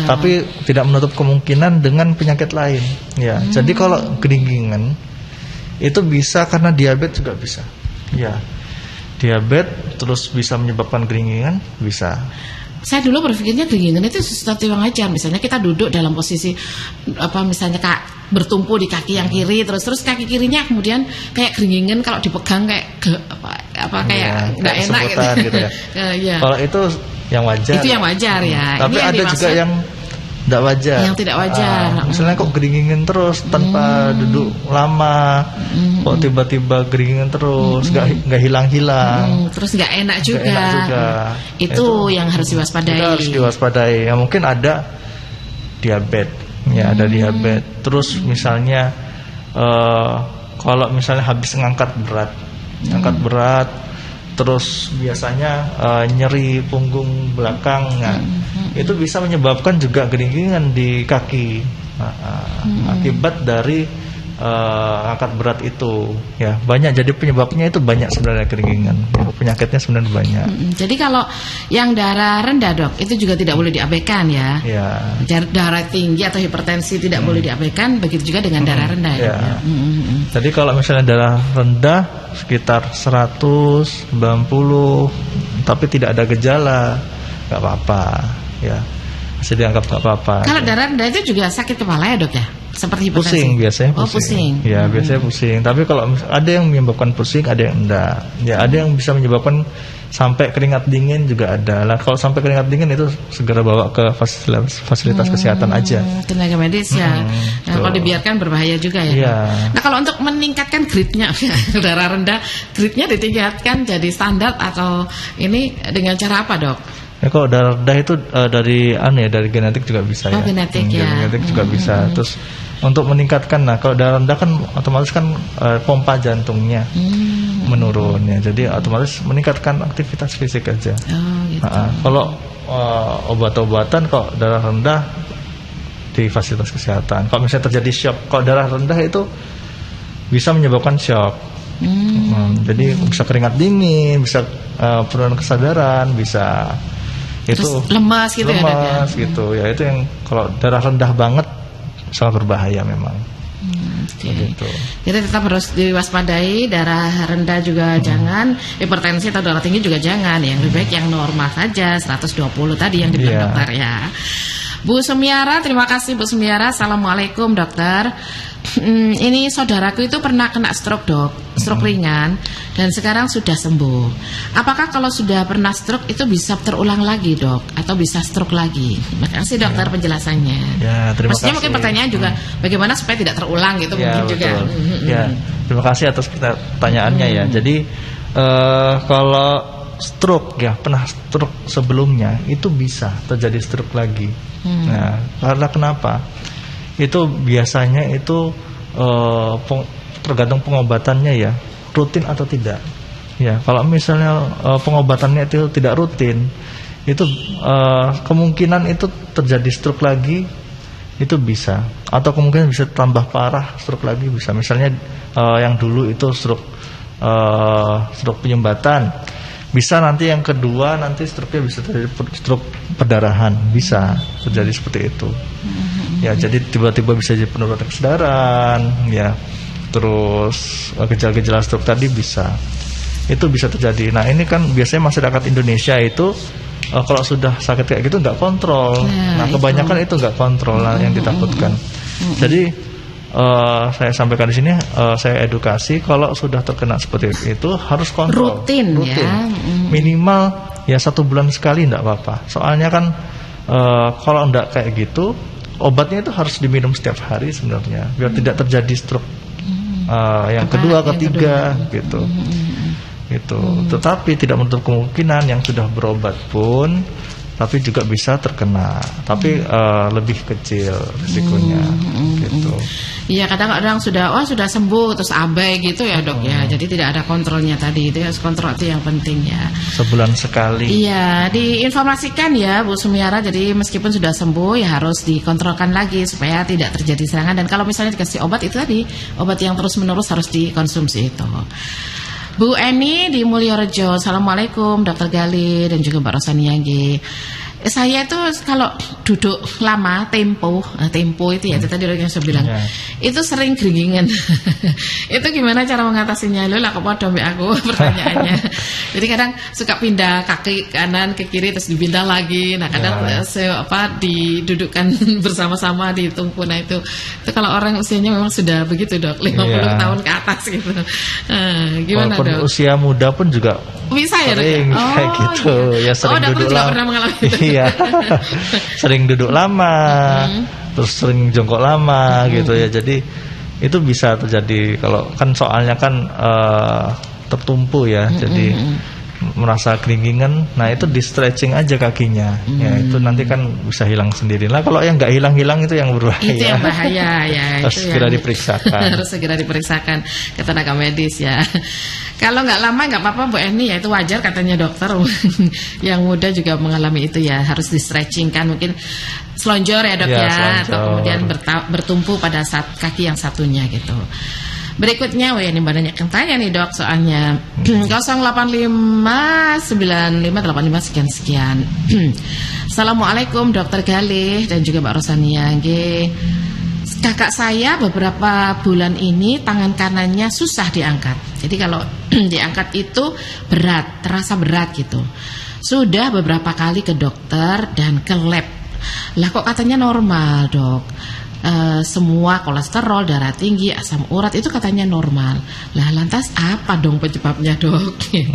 Tapi tidak menutup kemungkinan dengan penyakit lain. Ya. Jadi kalau keringgingan itu bisa karena diabetes juga bisa. Ya. Diabetes terus bisa menyebabkan keringgingan bisa. Saya dulu berpikirnya keringgingan itu sesuatu yang wajar. Misalnya kita duduk dalam posisi misalnya bertumpu di kaki yang kiri, terus kaki kirinya kemudian kayak keringgingan, kalau dipegang kayak kayak nggak enak gitu ya. Ya. Kalau itu yang wajar. Itu yang wajar ya. Tapi ada juga yang tidak wajar. Yang tidak wajar. Misalnya kok keringingin terus tanpa duduk lama, kok tiba-tiba keringingin terus, nggak hilang-hilang. Terus nggak enak juga. Itu yang harus diwaspadai. Itu harus diwaspadai. Ya, mungkin ada diabetes, ya ada diabetes. Terus misalnya kalau misalnya habis ngangkat berat, terus biasanya nyeri punggung belakang, itu bisa menyebabkan juga keringgingan di kaki, akibat dari angkat berat itu ya banyak. Jadi penyebabnya itu banyak sebenarnya keringingan. Penyakitnya sebenarnya banyak. Jadi kalau yang darah rendah dok itu juga tidak boleh diabaikan ya. Ya. Darah tinggi atau hipertensi tidak boleh diabaikan. Begitu juga dengan darah rendah ya. Jadi kalau misalnya darah rendah sekitar 190 tapi tidak ada gejala, nggak apa-apa ya. Masih dianggap nggak apa-apa. Kalau darah rendah itu juga sakit kepala ya dok ya? Seperti hipertensi. Pusing biasanya. Oh pusing. Ya biasanya pusing. Tapi kalau ada yang menyebabkan pusing, ada yang enggak. Ya ada yang bisa menyebabkan sampai keringat dingin juga ada. Lah kalau sampai keringat dingin itu segera bawa ke fasilitas kesehatan aja. Tenaga medis ya. Nah, kalau dibiarkan berbahaya juga ya. Iya. Nah kalau untuk meningkatkan gridnya darah rendah, gridnya ditingkatkan jadi standar atau ini dengan cara apa dok? Ya kalau darah rendah itu dari genetik juga bisa ya. Genetik ya. Genetik juga bisa. Terus untuk meningkatkan, nah kalau darah rendah kan otomatis kan pompa jantungnya menurun ya. Jadi otomatis meningkatkan aktivitas fisik aja. Gitu. Kalau obat-obatan kok darah rendah di fasilitas kesehatan. Kalau misalnya terjadi shock, kalau darah rendah itu bisa menyebabkan shock. Jadi bisa keringat dingin, bisa penurunan kesadaran, bisa terus lemas gitu ya gitu ya. Itu yang kalau darah rendah banget sangat berbahaya memang. Begitu. Jadi tetap harus diwaspadai. Darah rendah juga jangan, hipertensi atau darah tinggi juga jangan. Yang lebih baik yang normal saja 120 tadi yang dibilang dokter ya. Bu Sumiara, terima kasih Bu Sumiara. Assalamualaikum dokter. Ini saudaraku itu pernah kena stroke dok, stroke ringan, dan sekarang sudah sembuh. Apakah kalau sudah pernah stroke itu bisa terulang lagi dok, atau bisa stroke lagi? Terima kasih dokter penjelasannya. Ya, terima Maksudnya kasih. Mungkin pertanyaan juga bagaimana supaya tidak terulang gitu mungkin betul. juga. Ya, terima kasih atas pertanyaannya ya. Jadi kalau stroke ya, pernah stroke sebelumnya itu bisa terjadi stroke lagi. Nah, karena kenapa? Itu biasanya itu tergantung pengobatannya ya, rutin atau tidak. Ya, kalau misalnya pengobatannya itu tidak rutin, itu kemungkinan itu terjadi stroke lagi itu bisa, atau kemungkinan bisa tambah parah stroke lagi bisa. Misalnya yang dulu itu stroke penyumbatan, bisa nanti yang kedua nanti stroke-nya bisa terjadi stroke perdarahan, bisa terjadi seperti itu. Ya, jadi tiba-tiba bisa jadi penurunan kesadaran, ya, terus gejala-gejala stroke tadi bisa, itu bisa terjadi. Nah ini kan biasanya masyarakat Indonesia itu kalau sudah sakit kayak gitu nggak kontrol. Nah kebanyakan itu nggak kontrol, yang ditakutkan. Jadi saya sampaikan di sini, saya edukasi kalau sudah terkena seperti itu harus kontrol, rutin. Ya. Minimal ya 1 bulan sekali nggak apa-apa. Soalnya kan kalau nggak kayak gitu, obatnya itu harus diminum setiap hari sebenarnya biar tidak terjadi stroke yang kedua, ketiga gitu. Gitu. Tetapi tidak menutup kemungkinan yang sudah berobat pun tapi juga bisa terkena, tapi lebih kecil risikonya gitu. Iya, kadang-kadang sudah sembuh terus abai gitu ya dok ya. Jadi tidak ada kontrolnya tadi, itu harus kontrol, itu yang penting ya. Sebulan sekali. Iya, diinformasikan ya Bu Sumiara. Jadi meskipun sudah sembuh ya harus dikontrolkan lagi supaya tidak terjadi serangan. Dan kalau misalnya dikasih obat itu tadi, obat yang terus-menerus harus dikonsumsi itu. Bu Eni di Mulyorejo, assalamualaikum Dr. Gali dan juga Mbak Rosaniage. Saya itu kalau duduk lama, tempo itu ya, itu tadi yang saya bilang, itu sering geringingan. Itu gimana cara mengatasinya? Loh lah kok podo mbek aku pertanyaannya. Jadi kadang suka pindah kaki kanan ke kiri terus dipindah lagi. Nah kadang didudukkan bersama-sama di tumpu. Nah itu kalau orang usianya memang sudah begitu dok, 50 tahun ke atas gitu. Gimana walaupun dok? Usia muda pun juga bisa ya dok? Kayak gitu. Ya sering duduk juga pernah mengalami itu. Iya. Sering duduk lama, terus sering jongkok lama gitu ya. Jadi itu bisa terjadi kalau kan soalnya kan tertumpu ya. Jadi merasa keringgingan, nah itu di stretching aja kakinya, ya itu nanti kan bisa hilang sendiri. Lah kalau yang nggak hilang itu yang berbahaya. Itu yang bahaya ya. Harus segera diperiksakan. Harus segera diperiksakan ke tenaga medis ya. Kalau nggak lama nggak apa-apa Bu Eni, ya itu wajar katanya dokter. Yang muda juga mengalami itu ya, harus di stretching kan, mungkin selonjor ya dok ya, atau kemudian bertumpu pada saat kaki yang satunya gitu. Berikutnya, ini banyak yang tanya nih dok soalnya. 0859585 sekian. Assalamualaikum Dokter Galih dan juga Mbak Rosania. Kakak saya beberapa bulan ini tangan kanannya susah diangkat. Jadi kalau diangkat itu berat, terasa berat gitu. Sudah beberapa kali ke dokter dan ke lab. Lah kok katanya normal dok. Semua kolesterol, darah tinggi, asam urat itu katanya normal. Lah lantas apa dong penyebabnya dok? Gitu.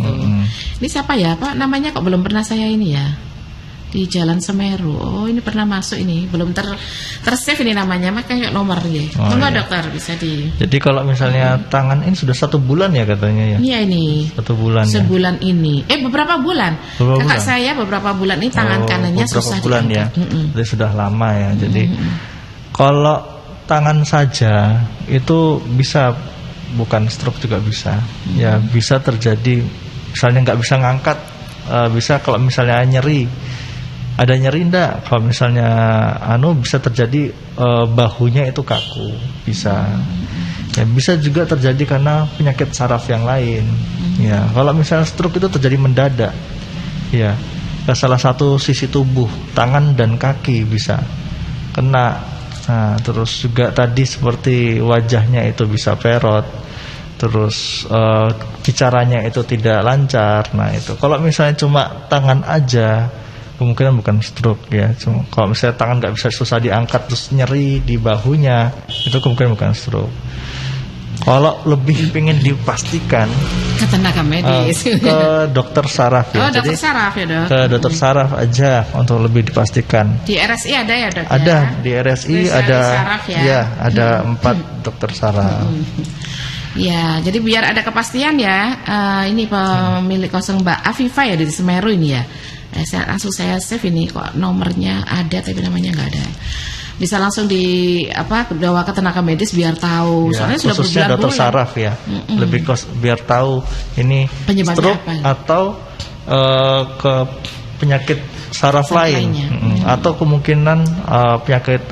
Ini siapa ya Pak? Namanya kok belum pernah saya ini ya, di Jalan Semeru. Oh ini pernah masuk ini, belum tersave ini namanya, makanya nomor ya. Iya. Dokter bisa di. Jadi kalau misalnya tangan ini sudah 1 bulan ya katanya ya? Iya ini. 1 bulan. Sebulan ya? Ini. Beberapa bulan. Kakak saya beberapa bulan ini tangan kanannya susah bulan diangkat. Ya. Jadi sudah lama ya. Jadi kalau tangan saja itu bisa, bukan stroke juga bisa. Ya bisa terjadi, misalnya nggak bisa ngangkat, bisa kalau misalnya nyeri. Ada nyeri enggak? Kalau misalnya bisa terjadi bahunya itu kaku, bisa. Ya bisa juga terjadi karena penyakit saraf yang lain. Ya, kalau misalnya stroke itu terjadi mendadak. Ya, ke salah satu sisi tubuh, tangan dan kaki bisa kena. Nah, terus juga tadi seperti wajahnya itu bisa perot, terus bicaranya itu tidak lancar. Nah itu kalau misalnya cuma tangan aja, kemungkinan bukan stroke ya. Cuma kalau misalnya tangan nggak bisa, susah diangkat terus nyeri di bahunya, itu kemungkinan bukan stroke. Kalau lebih pengen dipastikan, ke tenaga medis, ke dokter saraf ya. Dokter saraf ya dok. Ke dokter saraf aja untuk lebih dipastikan. Di RSI ada ya dok? Ada ya? Di RSI ada. Saraf ya. Ya ada 4 dokter saraf. Ya, jadi biar ada kepastian ya. Ini pemilik kosong Mbak Afifa ya di Semeru ini ya. Langsung saya save ini, kok nomornya ada tapi namanya nggak ada. Bisa langsung bawa ke tenaga medis biar tahu. Ya, soalnya sudah khususnya dokter saraf ya. Lebih biar tahu ini stroke atau ke penyakit saraf lain. Atau kemungkinan penyakit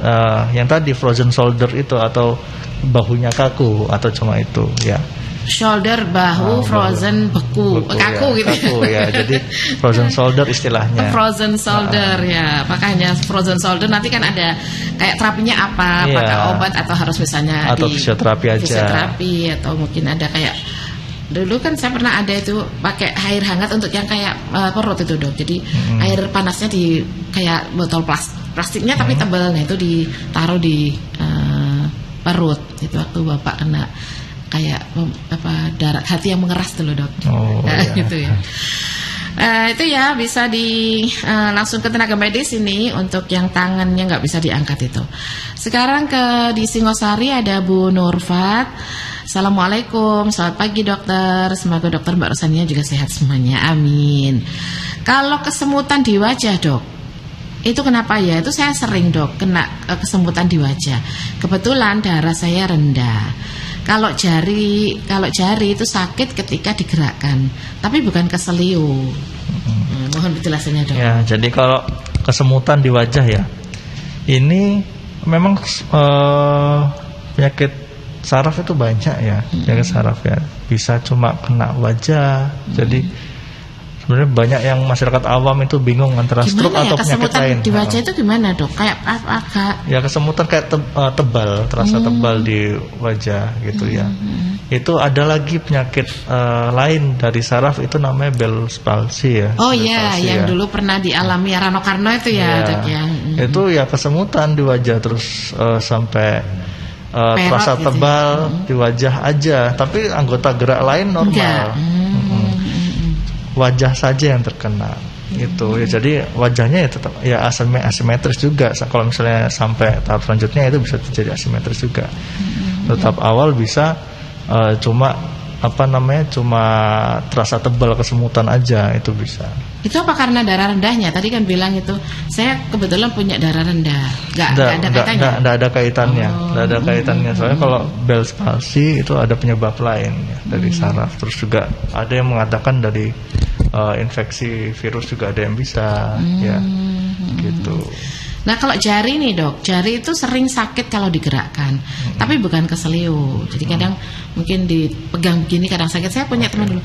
yang tadi frozen shoulder itu, atau bahunya kaku, atau cuma itu ya. Shoulder, bahu, frozen, kaku ya, gitu. Kaku ya. Jadi frozen shoulder istilahnya. Frozen shoulder ya. Makanya frozen shoulder nanti kan ada kayak terapinya apa? Ya. Pakai obat atau harus misalnya atau fisioterapi aja. Fisioterapi atau mungkin ada kayak dulu kan saya pernah ada itu pakai air hangat untuk yang kayak perut itu dok. Jadi air panasnya di kayak botol plastiknya tapi tebal, nah itu ditaruh di perut. Itu waktu bapak kena kayak darah hati yang mengeras dulu dok. Gitu ya. Itu ya bisa langsung ke tenaga medis ini untuk yang tangannya nggak bisa diangkat itu. Sekarang di Singosari ada Bu Nurfat. Assalamualaikum, selamat pagi dokter. Semoga dokter Mbak Rosania juga sehat semuanya, amin. Kalau kesemutan di wajah dok, itu kenapa ya? Itu saya sering dok kena kesemutan di wajah. Kebetulan darah saya rendah. Kalau jari itu sakit ketika digerakkan, tapi bukan keseliu. Mohon penjelasannya dok. Ya, jadi kalau kesemutan di wajah ya, ini memang penyakit saraf itu banyak ya. Penyakit saraf ya, bisa cuma kena wajah. Jadi sebenarnya banyak yang masyarakat awam itu bingung antara stroke atau penyakit lain. Di wajah itu gimana dok? Kayak agak? Ya kesemutan kayak tebal, terasa tebal di wajah gitu ya. Itu ada lagi penyakit lain dari saraf, itu namanya Bell's palsy ya. Oh iya, yang dulu pernah dialami Rano Karno itu ya dok ya. Itu ya kesemutan di wajah terus sampai terasa gitu tebal di wajah aja, tapi anggota gerak lain normal. Wajah saja yang terkena itu ya. Jadi wajahnya ya tetap ya asimetris juga. Kalau misalnya sampai tahap selanjutnya itu bisa terjadi asimetris juga. Tahap awal bisa cuma cuma terasa tebal kesemutan aja, itu bisa. Itu apa karena darah rendahnya? Tadi kan bilang itu saya kebetulan punya darah rendah. Nggak ada kaitannya. Nggak ada kaitannya. Nggak ada kaitannya. Soalnya kalau Bell's palsy itu ada penyebab lain ya, dari saraf. Terus juga ada yang mengatakan dari infeksi virus juga ada yang bisa, ya, gitu. Nah kalau jari nih dok, jari itu sering sakit kalau digerakkan, tapi bukan keseliu. Jadi kadang mungkin dipegang begini kadang sakit. Saya punya teman dulu,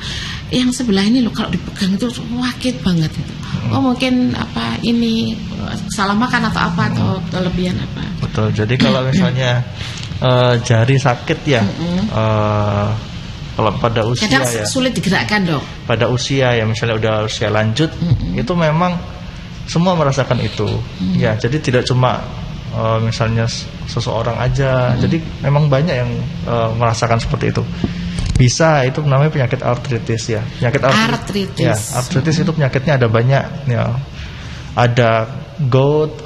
yang sebelah ini loh kalau dipegang itu sakit banget gitu. Oh mungkin ini salah makan atau apa atau kelebihan apa? Betul. Jadi kalau misalnya jari sakit ya, kalau pada usia kadang ya sulit digerakkan dok. Pada usia ya misalnya udah usia lanjut, itu memang semua merasakan itu, ya. Jadi tidak cuma misalnya seseorang aja. Jadi memang banyak yang merasakan seperti itu. Bisa, itu namanya penyakit artritis ya. Penyakit artritis. Ya, artritis itu penyakitnya ada banyak. Ya. Ada gout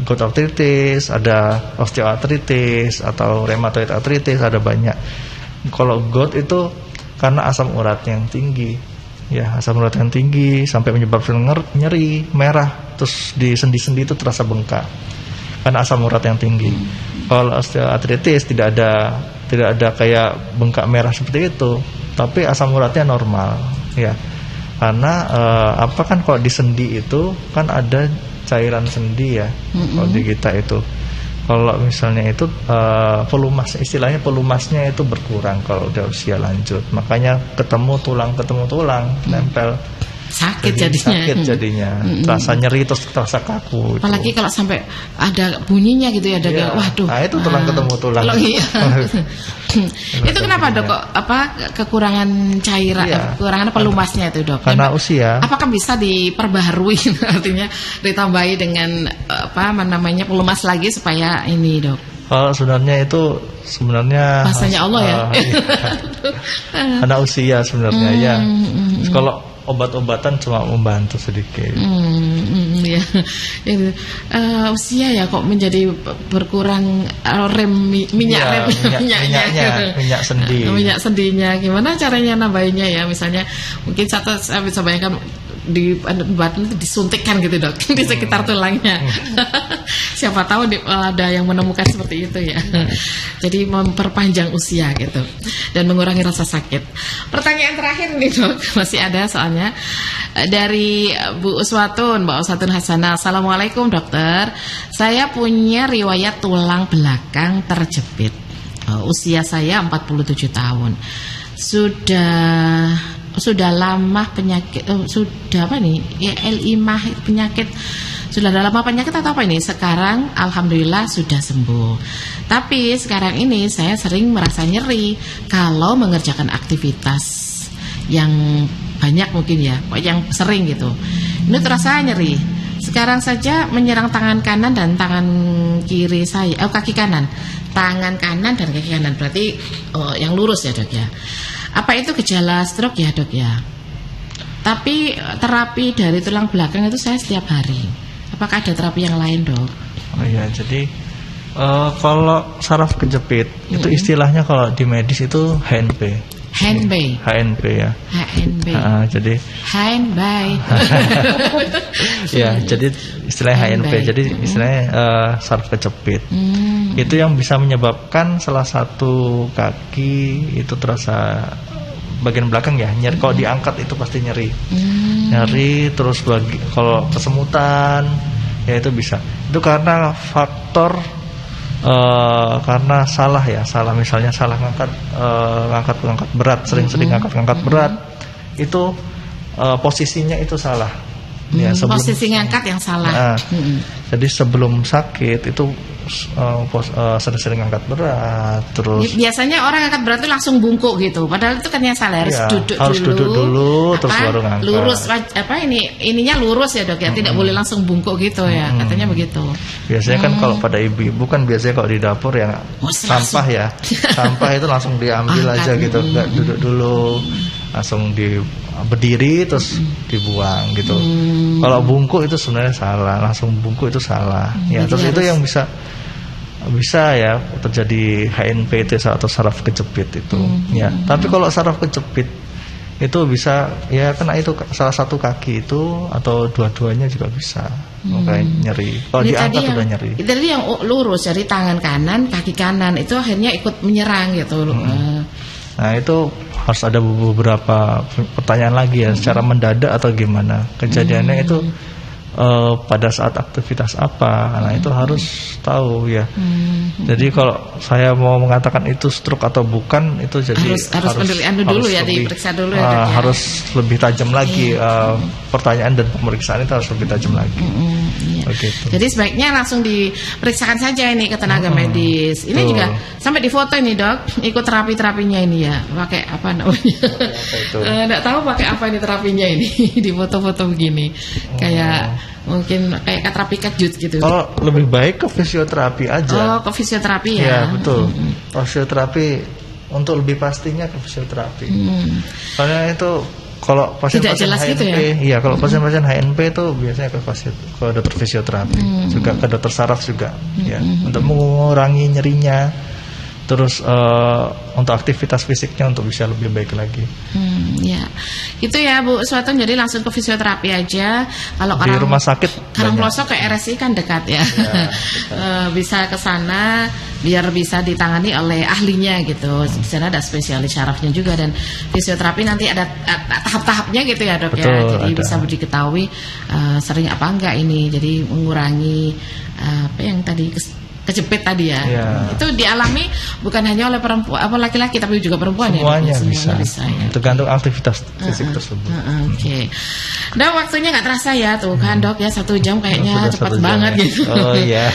artritis, ada osteoartritis atau rheumatoid artritis, ada banyak. Kalau gout itu karena asam urat yang tinggi. Ya, asam urat yang tinggi sampai menyebabkan nyeri, merah, terus di sendi-sendi itu terasa bengkak karena asam urat yang tinggi. Kalau osteoartritis tidak ada kayak bengkak merah seperti itu, tapi asam uratnya normal, ya. Karena kan kalau di sendi itu kan ada cairan sendi ya, kalau di kita itu. Kalau misalnya itu istilahnya pelumasnya itu berkurang kalau udah usia lanjut. Makanya ketemu tulang nempel. Sakit jadinya. Terasa nyeri terus terasa kaku. Apalagi kalau sampai ada bunyinya gitu ya, dok. Waduh. Nah, itu tulang ketemu tulang. Iya. Itu kenapa dok? Kekurangan cairan, kekurangan pelumasnya itu dok? Karena usia. Apakah bisa diperbaharui, artinya ditambahi dengan pelumas lagi supaya ini dok? Kalau sebenarnya bahasanya Allah ya. Karena usia sebenarnya ya. Kalau obat-obatan cuma membantu sedikit. Ya. Usia ya kok menjadi berkurang minyak sendi. Minyak sendinya. Gimana caranya nambahinnya ya? Misalnya mungkin saya bisa bayangkan di batu itu disuntikkan gitu dok di sekitar tulangnya. Siapa tahu ada yang menemukan seperti itu ya. Jadi memperpanjang usia gitu dan mengurangi rasa sakit. Pertanyaan terakhir nih dok, masih ada soalnya dari Bu Uswatun, Mbak Uswatun Hasanah. Assalamualaikum dokter, saya punya riwayat tulang belakang terjepit. Usia saya 47 tahun. Sudah lama penyakit, sudah apa nih? Ya LI-mah penyakit. Sudah lama penyakit atau apa ini? Sekarang alhamdulillah sudah sembuh. Tapi sekarang ini saya sering merasa nyeri kalau mengerjakan aktivitas yang banyak mungkin ya, yang sering gitu. Ini terasa nyeri. Sekarang saja menyerang tangan kanan dan tangan kiri saya, kaki kanan. Tangan kanan dan kaki kanan, berarti yang lurus ya dok ya. Apa itu gejala stroke ya dok ya? Tapi terapi dari tulang belakang itu saya setiap hari. Apakah ada terapi yang lain dok? Oh iya, jadi kalau saraf kejepit itu istilahnya kalau di medis itu HNP. HNP ya. HNP. Jadi HNP. Ya, jadi istilahnya HNP. Jadi istilahnya saraf kejepit. Itu yang bisa menyebabkan salah satu kaki itu terasa bagian belakang ya nyeri. Kalau diangkat itu pasti nyeri. Nyeri terus kalau kesemutan ya itu bisa. Itu karena faktor karena salah misalnya salah ngangkat berat, sering-sering ngangkat berat itu posisinya itu salah. Ya, posisi ngangkat yang salah. Jadi sebelum sakit itu sering-sering angkat berat terus. Biasanya orang angkat berat itu langsung bungkuk gitu. Padahal itu kan yang salah, harus duduk dulu terus baru ngangkat. Lurus ininya lurus ya dok ya, tidak boleh langsung bungkuk gitu ya. Katanya begitu. Biasanya kan kalau pada ibu-ibu kan biasanya kalau di dapur ya sampah ya. Sampah itu langsung diambil aja gitu, enggak duduk dulu. Langsung berdiri terus dibuang gitu. Kalau bungkuk itu sebenarnya salah, langsung bungkuk itu salah. Ya, terus itu yang bisa bisa ya terjadi HNP itu atau saraf kejepit itu ya. Tapi kalau saraf kejepit itu bisa ya kena itu salah satu kaki itu atau dua-duanya juga bisa makanya nyeri. Kalau diangkat udah nyeri. Jadi yang lurus dari tangan kanan, kaki kanan itu akhirnya ikut menyerang gitu. Nah itu harus ada beberapa pertanyaan lagi ya, secara mendadak atau gimana kejadiannya itu. Pada saat aktivitas apa, nah itu harus tahu ya. Jadi kalau saya mau mengatakan itu stroke atau bukan, itu jadi harus penelitian dulu ya, diperiksa dulu ya. Harus lebih tajam lagi pertanyaan dan pemeriksaan itu harus lebih tajam lagi. Begitu. Jadi sebaiknya langsung diperiksakan saja ini ke tenaga medis. Ini juga sampai difoto ini dok, ikut terapinya ini ya, pakai apa namanya? Nggak tahu pakai apa ini terapinya ini, di foto-foto begini, kayak mungkin kayak terapi kejut gitu. Kalau lebih baik ke fisioterapi aja. Oh, ke fisioterapi ya. Ya betul. Fisioterapi untuk lebih pastinya ke fisioterapi. Karena itu kalau pasien-pasien HNP, gitu ya? Iya kalau pasien-pasien HNP itu biasanya ke dokter fisioterapi, juga ke dokter saraf juga, ya untuk mengurangi nyerinya. Terus untuk aktivitas fisiknya untuk bisa lebih baik lagi. Ya, itu ya Bu Suatun. Jadi langsung ke fisioterapi aja. Kalau di rumah sakit Karangploso ke RSI kan dekat ya. Bisa ke sana biar bisa ditangani oleh ahlinya gitu. Di sana ada spesialis syarafnya juga dan fisioterapi nanti ada tahap-tahapnya gitu ya dok. Betul, ya. Jadi ada. bisa diketahui sering apa enggak ini. Jadi mengurangi apa yang tadi kejepit tadi ya. Itu dialami bukan hanya oleh perempuan apa laki-laki tapi juga perempuan. Semuanya ya. bisa ya. Tergantung aktivitas fisik tersebut. Oke. Dok, waktunya nggak terasa ya tuh kan dok ya, 1 jam kayaknya cepat banget ya. Gitu. Oh iya.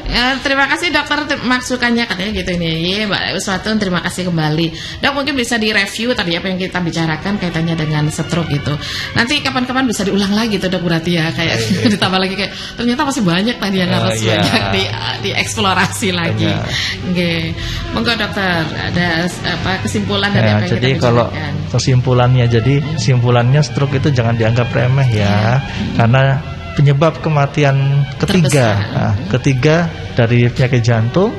Ya, terima kasih dokter maksukannya katanya gitu ini. Iya Mbak Suatun, terima kasih kembali. Dok mungkin bisa direview tadi apa yang kita bicarakan kaitannya dengan stroke itu. Nanti kapan-kapan bisa diulang lagi tuh dok berarti ya kayak ditambah lagi kayak ternyata masih banyak tadi yang harus banyak di eksplorasi lagi. Oke. Monggo dokter, ada apa kesimpulan dari apa yang jadi kita kalau kesimpulannya, jadi kesimpulannya stroke itu jangan dianggap remeh ya. Karena penyebab kematian ketiga dari penyakit jantung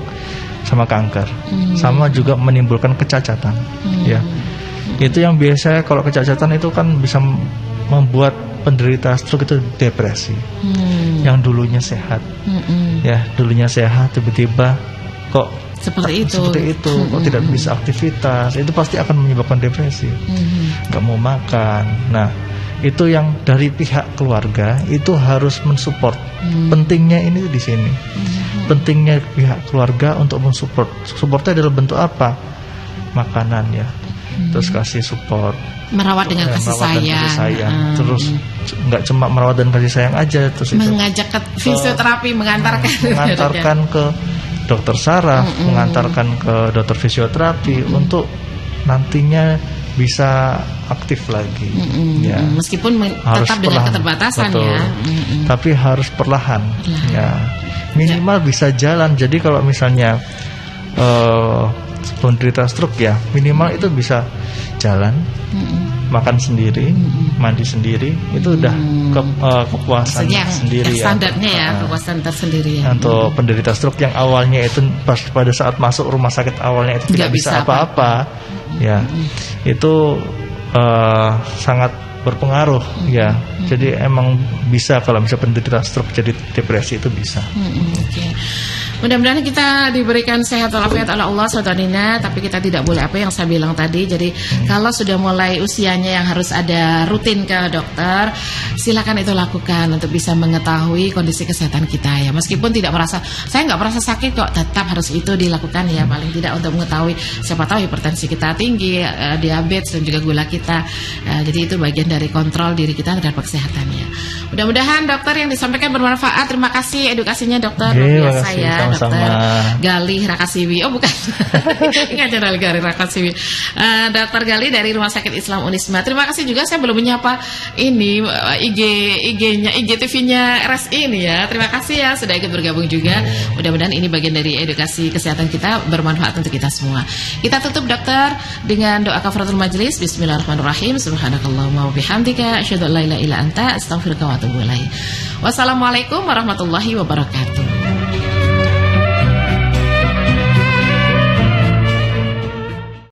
sama kanker. Sama juga menimbulkan kecacatan. Ya. Itu yang biasa kalau kecacatan itu kan bisa membuat penderita stroke itu depresi. Yang dulunya sehat. Ya, dulunya sehat tiba-tiba kok seperti itu kok tidak bisa aktivitas, itu pasti akan menyebabkan depresi. Nggak mau makan. Nah, itu yang dari pihak keluarga itu harus mensupport. Pentingnya ini di sini. Pentingnya pihak keluarga untuk mensupport. Supportnya adalah bentuk apa? Makanan ya. Terus kasih support, merawat dengan kasih sayang. Terus nggak cuma merawat dan kasih sayang aja, terus mengajak ke fisioterapi, mengantarkan ke dokter saraf, mengantarkan ke dokter fisioterapi untuk nantinya bisa aktif lagi. Ya. Meskipun tetap dengan keterbatasan ya. Tapi harus perlahan. Ya. Minimal bisa jalan. Jadi kalau misalnya penderita stroke ya minimal itu bisa jalan, makan sendiri, mandi sendiri, itu udah kepuasan sendiri ya. Standarnya ya, kepuasan tersendiri ya. Untuk penderita stroke yang awalnya itu pada saat masuk rumah sakit awalnya itu tidak bisa apa-apa, ya itu sangat berpengaruh ya. Jadi emang bisa kalau bisa penderita stroke jadi depresi itu bisa. Mudah-mudahan kita diberikan sehat walafiat oleh Allah Subhanahu. Tapi kita tidak boleh apa yang saya bilang tadi. Jadi kalau sudah mulai usianya yang harus ada rutin ke dokter, silakan itu lakukan untuk bisa mengetahui kondisi kesehatan kita ya. Meskipun tidak merasa, saya nggak merasa sakit kok, tetap harus itu dilakukan ya. Paling tidak untuk mengetahui, siapa tahu hipertensi kita tinggi, diabetes dan juga gula kita. Jadi itu bagian dari kontrol diri kita terhadap kesehatannya. Mudah-mudahan dokter yang disampaikan bermanfaat. Terima kasih edukasinya dokter luar biasa ya. Dokter Galih Rakasiwi. Oh bukan. Ingat Gali Rakasiwi. Dokter Galih dari Rumah Sakit Islam Unisma. Terima kasih juga, saya belum menyapa ini IG-nya, IGTV-nya RSI ini ya. Terima kasih ya sudah ikut bergabung juga. Mudah-mudahan ini bagian dari edukasi kesehatan kita, bermanfaat untuk kita semua. Kita tutup dokter dengan doa kafaratul majelis. Bismillahirrahmanirrahim. Subhanakallahumma wa bihamdika asyhadu an la ilaha illa anta astaghfiruka wa atubu ilaik. Wassalamualaikum warahmatullahi wabarakatuh.